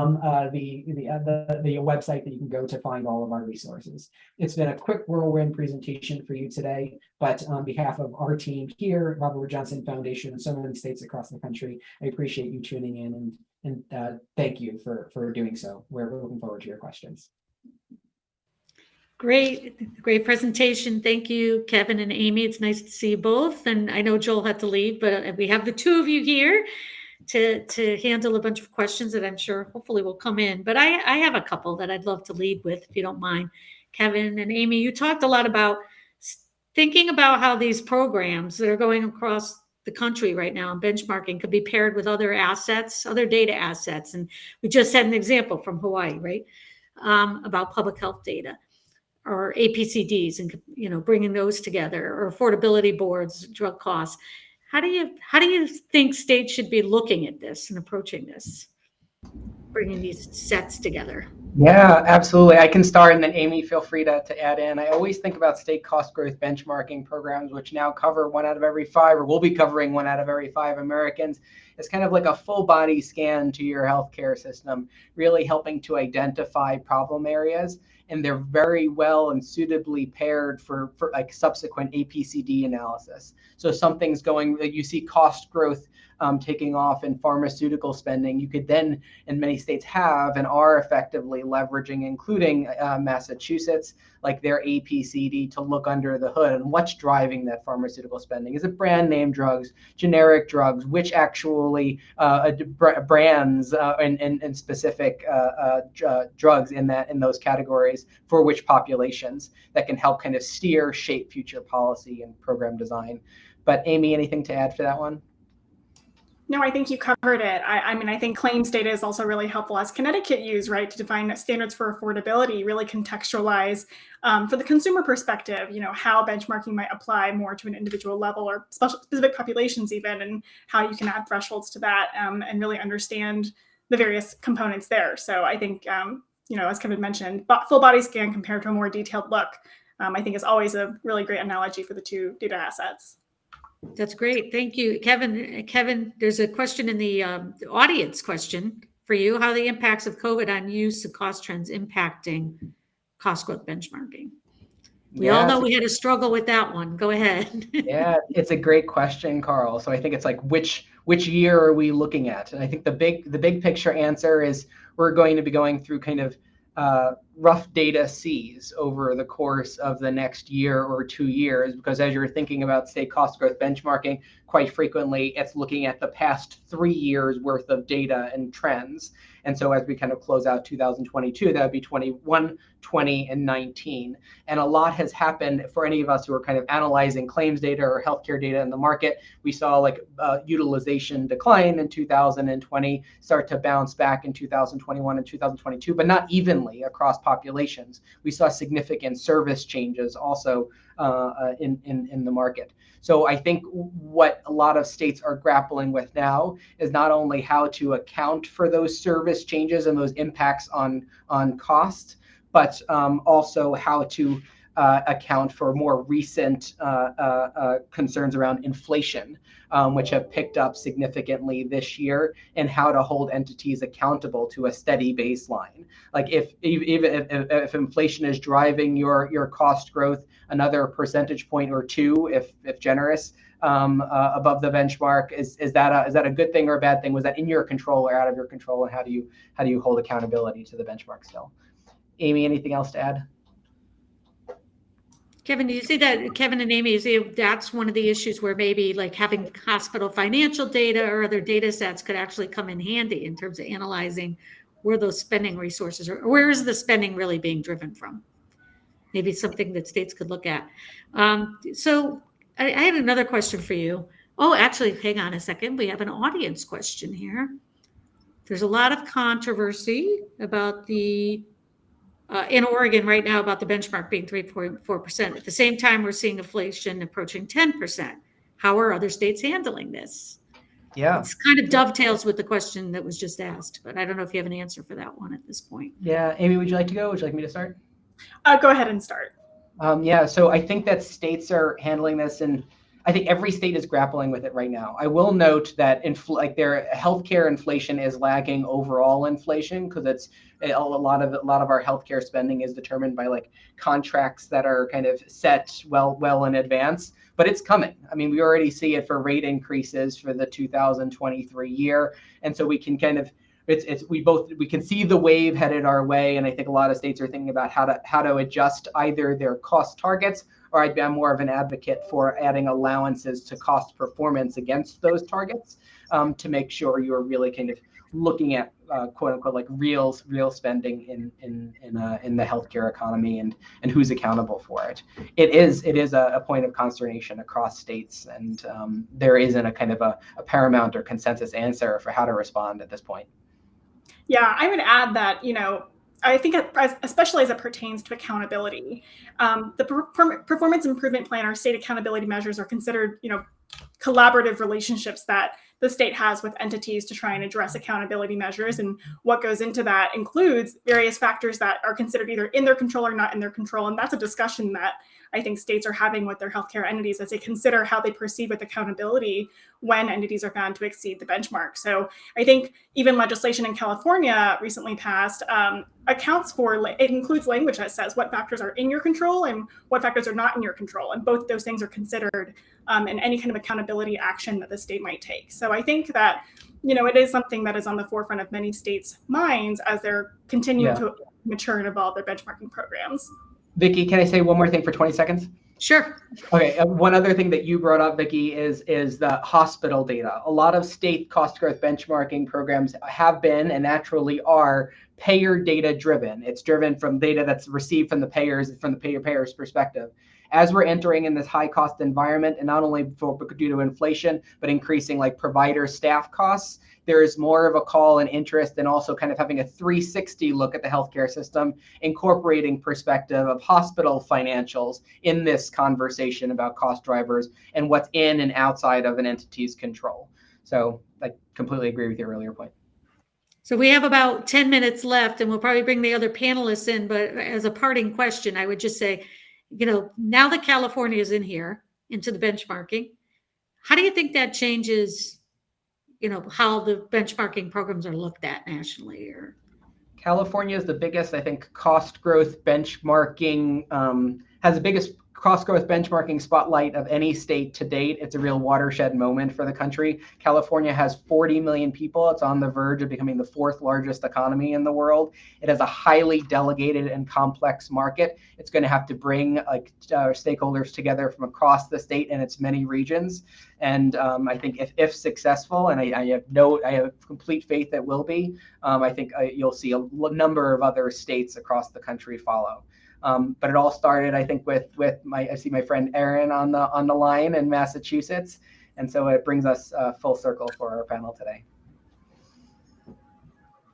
website that you can go to find all of our resources. It's been a quick whirlwind presentation for you today, but on behalf of our team here, Robert Johnson Foundation, and so many states across the country, I appreciate you tuning in, and thank you for doing so. We're looking forward to your questions. Great presentation. Thank you, Kevin and Amy. It's nice to see you both. And I know Joel had to leave, but we have the 2 of you here to handle a bunch of questions that I'm sure hopefully will come in. But I have a couple that I'd love to lead with, if you don't mind. Kevin and Amy, you talked a lot about thinking about how these programs that are going across the country right now and benchmarking could be paired with other assets, other data assets. And we just had an example from Hawaii, right? About public health data or APCDs, and bringing those together, or affordability boards, drug costs. How do you think states should be looking at this and approaching this, bringing these sets together? Yeah, absolutely. I can start, and then Amy, feel free to add in. I always think about state cost growth benchmarking programs, which now cover 1 out of every 5, or will be covering 1 out of every 5 Americans. It's kind of like a full body scan to your healthcare system, really helping to identify problem areas. And they're very well and suitably paired for like subsequent APCD analysis. So something's going, you see cost growth taking off in pharmaceutical spending. You could then, and many states have and are effectively leveraging, including Massachusetts, like their APCD, to look under the hood and what's driving that pharmaceutical spending. Is it brand name drugs, generic drugs, which actually brands and specific drugs in those categories for which populations, that can help kind of shape future policy and program design. But Amy, anything to add for that one? No, I think you covered it. I mean, I think claims data is also really helpful, as Connecticut used, right, to define standards for affordability, really contextualize for the consumer perspective, how benchmarking might apply more to an individual level or specific populations even, and how you can add thresholds to that and really understand the various components there. So I think, as Kevin mentioned, full body scan compared to a more detailed look, I think is always a really great analogy for the 2 data assets. That's great. Thank you, Kevin. Kevin, there's a question in the audience question for you. How are the impacts of COVID on use and cost trends impacting cost growth benchmarking? We all know we had a struggle with that one. Go ahead. Yeah, it's a great question, Carl. So I think it's like which year are we looking at? And I think the big picture answer is we're going to be going through kind of rough data seas over the course of the next year or 2 years, because as you're thinking about state cost growth benchmarking, quite frequently it's looking at the past 3 years worth of data and trends. And so as we kind of close out 2022, that would be 21, 20, and 19. And a lot has happened for any of us who are kind of analyzing claims data or healthcare data in the market. We saw like utilization decline in 2020, start to bounce back in 2021 and 2022, but not evenly across populations. We saw significant service changes also in the market. So I think what a lot of states are grappling with now is not only how to account for those service changes and those impacts on cost, but also how to account for more recent concerns around inflation, which have picked up significantly this year, and how to hold entities accountable to a steady baseline. Like if inflation is driving your cost growth another percentage point or two, if generous, above the benchmark, is that a good thing or a bad thing? Was that in your control or out of your control? And how do you hold accountability to the benchmark still? Amy, anything else to add? Kevin, do you see that, Kevin and Amy, you see that's one of the issues where maybe like having hospital financial data or other data sets could actually come in handy in terms of analyzing where those spending resources are, or where is the spending really being driven from? Maybe something that states could look at. So I had another question for you. Oh, actually, hang on a second. We have an audience question here. There's a lot of controversy about the in Oregon right now about the benchmark being 3.4%. At the same time, we're seeing inflation approaching 10%. How are other states handling this? Yeah. It's kind of dovetails with the question that was just asked, but I don't know if you have an answer for that one at this point. Yeah, Amy, would you like to go? Would you like me to start? Go ahead and start. Yeah, so I think that states are handling this, and I think every state is grappling with it right now. I will note that their healthcare inflation is lagging overall inflation, because it's a lot of our healthcare spending is determined by like contracts that are kind of set well in advance. But it's coming. I mean, we already see it for rate increases for the 2023 year, and so we can kind of we can see the wave headed our way, and I think a lot of states are thinking about how to adjust either their cost targets, or I'm more of an advocate for adding allowances to cost performance against those targets, to make sure you're really kind of looking at quote unquote like real spending in the healthcare economy and who's accountable for it. It is a point of consternation across states, and there isn't a kind of a paramount or consensus answer for how to respond at this point. Yeah, I would add that, I think especially as it pertains to accountability, the performance improvement plan or state accountability measures are considered, collaborative relationships that the state has with entities to try and address accountability measures. And what goes into that includes various factors that are considered either in their control or not in their control. And that's a discussion that I think states are having with their healthcare entities as they consider how they proceed with accountability when entities are found to exceed the benchmark. So I think even legislation in California recently passed accounts for, it includes language that says what factors are in your control and what factors are not in your control. And both those things are considered in any kind of accountability action that the state might take. So I think that, it is something that is on the forefront of many states' minds as they're continuing to mature and evolve their benchmarking programs. Vicki, can I say one more thing for 20 seconds? Sure. Okay, one other thing that you brought up, Vicki, is the hospital data. A lot of state cost growth benchmarking programs have been and naturally are payer data driven. It's driven from data that's received from the payers, from the payer's perspective. As we're entering in this high cost environment, and not only due to inflation, but increasing like provider staff costs, there is more of a call and interest in also kind of having a 360 look at the healthcare system, incorporating perspective of hospital financials in this conversation about cost drivers and what's in and outside of an entity's control. So I completely agree with your earlier point. So we have about 10 minutes left, and we'll probably bring the other panelists in, but as a parting question, I would just say, now that California is in here into the benchmarking, How do you think that changes, how the benchmarking programs are looked at nationally? Or California is the biggest, I think, cost growth benchmarking, has the biggest cost growth benchmarking spotlight of any state to date. It's a real watershed moment for the country. California has 40 million people. It's on the verge of becoming the 4th largest economy in the world. It has a highly delegated and complex market. It's going to have to bring stakeholders together from across the state and its many regions. And I think if successful, and I have complete faith it will be, I think you'll see a number of other states across the country follow. But it all started, I think, with I see my friend Erin on the line in Massachusetts, and so it brings us full circle for our panel today.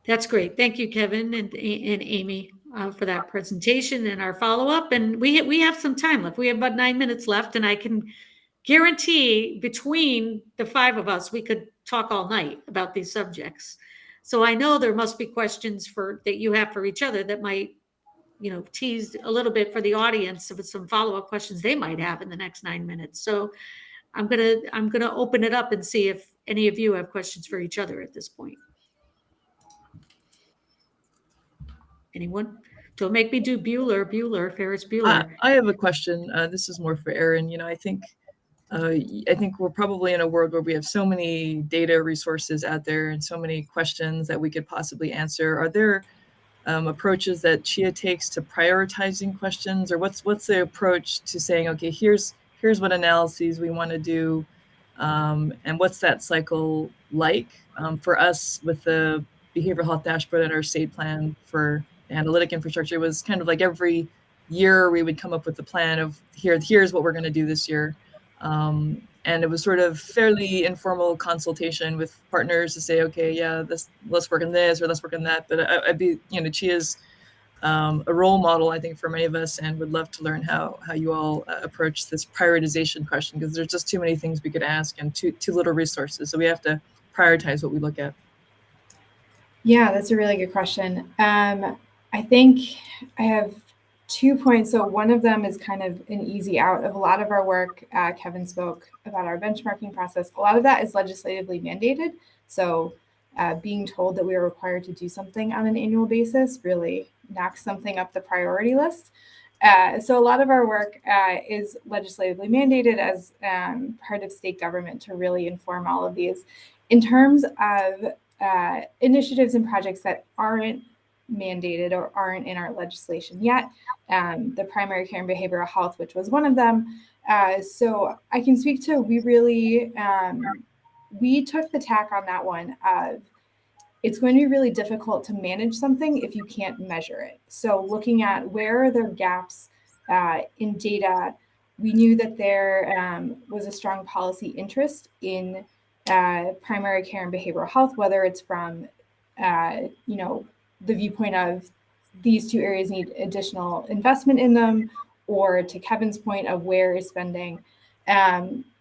That's great. Thank you, Kevin and Amy, for that presentation and our follow-up. And we have some time left. We have about 9 minutes left, and I can guarantee between the 5 of us, we could talk all night about these subjects. So I know there must be questions that you have for each other that might, tease a little bit for the audience with some follow-up questions they might have in the next 9 minutes. So I'm gonna open it up and see if any of you have questions for each other at this point. Anyone? Don't make me do Ferris Bueller. I have a question. This is more for Erin. I think we're probably in a world where we have so many data resources out there and so many questions that we could possibly answer. Are there approaches that CHIA takes to prioritizing questions, or what's the approach to saying, okay, here's what analyses we want to do, and what's that cycle like? For us with the behavioral health dashboard and our state plan for analytic infrastructure, was kind of like every year we would come up with a plan of here's what we're going to do this year. And it was sort of fairly informal consultation with partners to say, okay, yeah, let's work on this or let's work on that. But I'd be, CHIA's a role model, I think, for many of us, and would love to learn how you all approach this prioritization question, because there's just too many things we could ask and too little resources. So we have to prioritize what we look at. Yeah, that's a really good question. I think I have 2 points. So one of them is kind of an easy out of a lot of our work. Kevin spoke about our benchmarking process. A lot of that is legislatively mandated. So being told that we are required to do something on an annual basis really knocks something up the priority list. So a lot of our work is legislatively mandated as part of state government to really inform all of these. In terms of initiatives and projects that aren't mandated or aren't in our legislation yet, the primary care and behavioral health, which was one of them. So I can speak to, we took the tack on that one of, it's going to be really difficult to manage something if you can't measure it. So looking at where are there gaps in data, we knew that there was a strong policy interest in primary care and behavioral health, whether it's from, the viewpoint of these 2 areas need additional investment in them, or to Kevin's point of where is spending.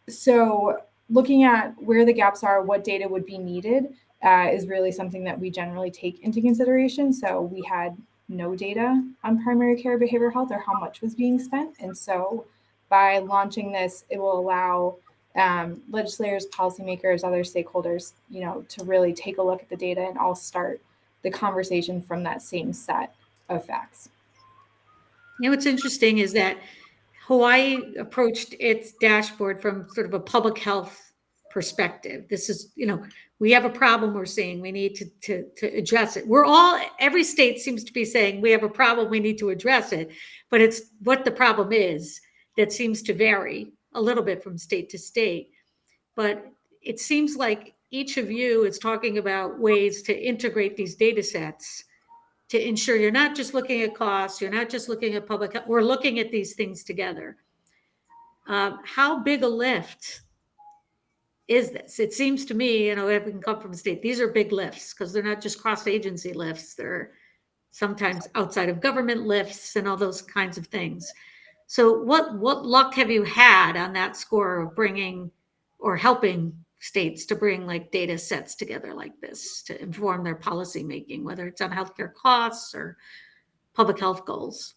So looking at where the gaps are, what data would be needed is really something that we generally take into consideration. So we had no data on primary care behavioral health or how much was being spent. And so by launching this, it will allow legislators, policymakers, other stakeholders, to really take a look at the data and all start the conversation from that same set of facts. What's interesting is that Hawaii approached its dashboard from sort of a public health perspective. This is, we have a problem we're seeing, we need to address it. Every state seems to be saying we have a problem, we need to address it, but it's what the problem is that seems to vary a little bit from state to state. But it seems like each of you is talking about ways to integrate these data sets to ensure you're not just looking at costs, you're not just looking at public health, we're looking at these things together. How big a lift is this? It seems to me, having come from the state, these are big lifts because they're not just cross-agency lifts, they're sometimes outside of government lifts and all those kinds of things. So what luck have you had on that score of bringing or helping states to bring like data sets together like this to inform their policy making, whether it's on healthcare costs or public health goals?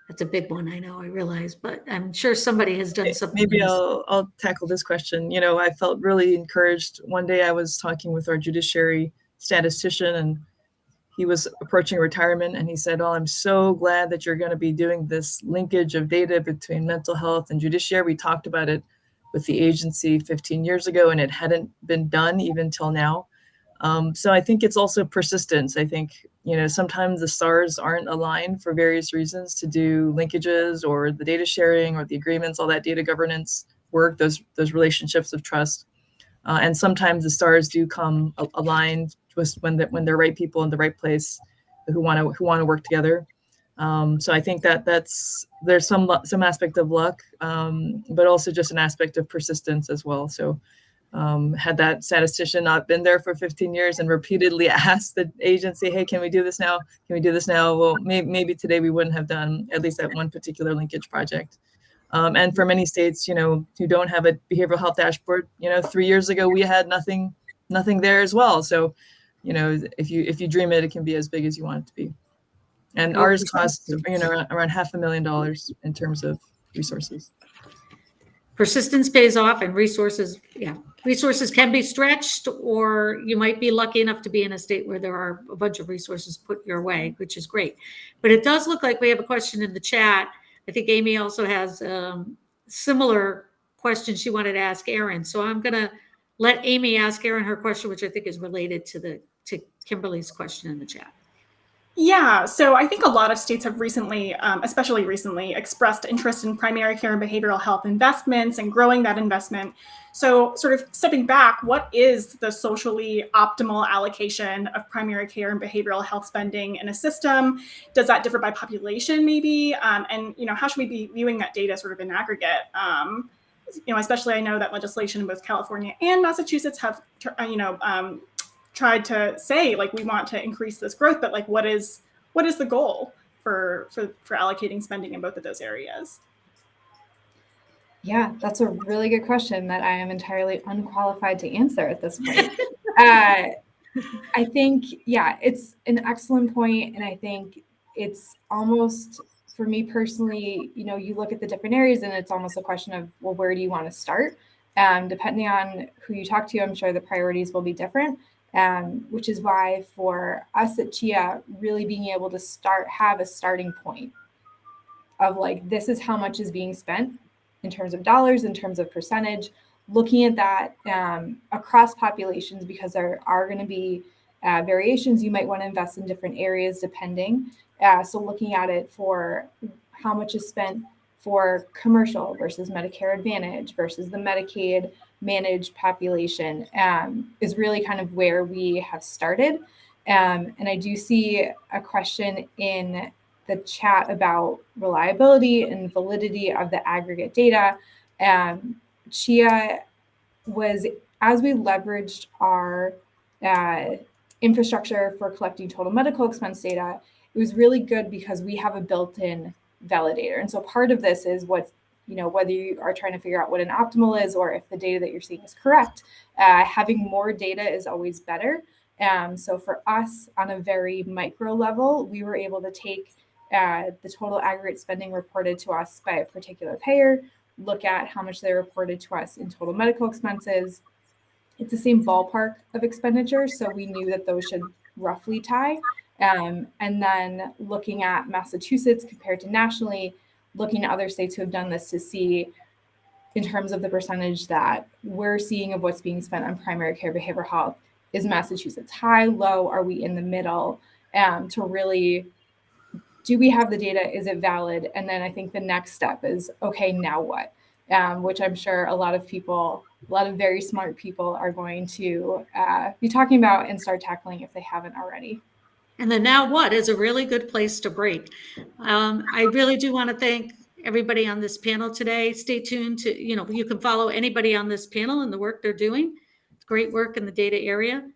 That's a big one, I know, I realize, but I'm sure somebody has done something. Maybe I'll tackle this question. You know, I felt really encouraged. One day I was talking with our judiciary statistician, and he was approaching retirement, and he said, "Oh, I'm so glad that you're going to be doing this linkage of data between mental health and judiciary. We talked about it with the agency 15 years ago, and it hadn't been done even till now." So I think it's also persistence. I think, you know, sometimes the stars aren't aligned for various reasons to do linkages or the data sharing or the agreements, all that data governance work, those relationships of trust. And sometimes the stars do come aligned just when they're right people in the right place who want to work together. So I think there's some aspect of luck, but also just an aspect of persistence as well. So had that statistician not been there for 15 years and repeatedly asked the agency, "Hey, can we do this now? Can we do this now?" Well, maybe today we wouldn't have done at least that one particular linkage project. And for many states, you know, who don't have a behavioral health dashboard, you know, 3 years ago we had nothing there as well. So, you know, if you dream it, it can be as big as you want it to be. And ours costs, you know, around $500,000 in terms of resources. Persistence pays off, and resources can be stretched, or you might be lucky enough to be in a state where there are a bunch of resources put your way, which is great. But it does look like we have a question in the chat. I think Amy also has similar questions she wanted to ask Erin. So I'm going to let Amy ask Erin her question, which I think is related to Kimberly's question in the chat. Yeah, so I think a lot of states have recently, especially recently, expressed interest in primary care and behavioral health investments and growing that investment. So sort of stepping back, what is the socially optimal allocation of primary care and behavioral health spending in a system? Does that differ by population maybe? And, you know, how should we be viewing that data sort of in aggregate? You know, especially I know that legislation in both California and Massachusetts have, tried to say, like, we want to increase this growth, but like, what is the goal for allocating spending in both of those areas? Yeah, that's a really good question that I am entirely unqualified to answer at this point. I think, yeah, it's an excellent point. And I think it's almost, for me personally, you know, you look at the different areas and it's almost a question of, well, where do you want to start? Depending on who you talk to, I'm sure the priorities will be different. Which is why for us at CHIA, really being able to have a starting point of like, this is how much is being spent in terms of dollars, in terms of percentage, looking at that across populations, because there are going to be variations. You might want to invest in different areas depending. So looking at it for how much is spent for commercial versus Medicare Advantage versus the Medicaid managed population is really kind of where we have started. And I do see a question in the chat about reliability and validity of the aggregate data. CHIA was, as we leveraged our infrastructure for collecting total medical expense data, it was really good because we have a built-in validator. And so part of this is what's, you know, whether you are trying to figure out what an optimal is or if the data that you're seeing is correct, having more data is always better. So for us on a very micro level, we were able to take the total aggregate spending reported to us by a particular payer, look at how much they reported to us in total medical expenses. It's the same ballpark of expenditures, so we knew that those should roughly tie. And then looking at Massachusetts compared to nationally, looking at other states who have done this to see in terms of the percentage that we're seeing of what's being spent on primary care behavioral health, is Massachusetts high, low? Are we in the middle? To really, do we have the data? Is it valid? And then I think the next step is, okay, now what? Which I'm sure a lot of very smart people are going to be talking about and start tackling if they haven't already. And the now what is a really good place to break. I really do want to thank everybody on this panel today. Stay tuned to, you know, you can follow anybody on this panel and the work they're doing. It's great work in the data area.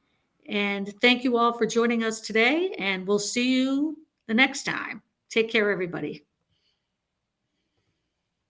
And thank you all for joining us today, and we'll see you the next time. Take care, everybody.